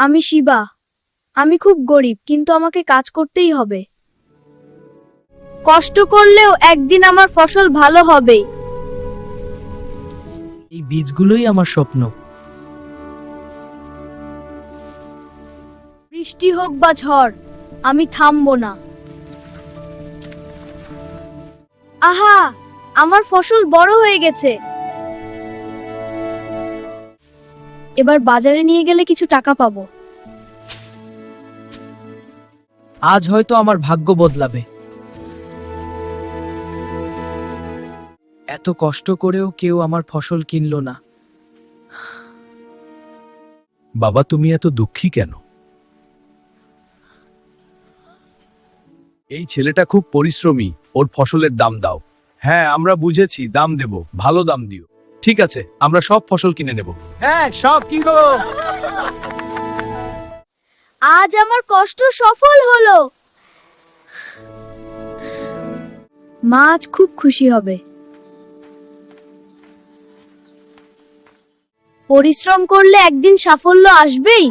আমি শিবা। আমি খুব গরিব, কিন্তু আমাকে কাজ করতেই হবে। কষ্ট করলেও একদিন আমার ফসল ভালো হবে। এই বীজগুলোই আমার স্বপ্ন। বৃষ্টি হোক বা ঝড়, আমি থামবো না। আহা, আমার ফসল বড় হয়ে গেছে। এবার বাজারে নিয়ে গেলে কিছু টাকা পাবো। আজ হয়তো আমার ভাগ্য বদলাবে। এত কষ্ট করেও কেউ আমার ফসল কিনলো না। বাবা, তুমি এত দুঃখী কেন? এই ছেলেটা খুব পরিশ্রমী, ওর ফসলের দাম দাও। হ্যাঁ, আমরা বুঝেছি, দাম দেব, ভালো দাম দিও। ঠিক আছে, আমরা সব ফসল কিনে নেব। হ্যাঁ, সব কিনবো। আজ আমার কষ্ট সফল হলো। মা আজ খুব খুশি হবে। পরিশ্রম করলে একদিন সাফল্য আসবেই।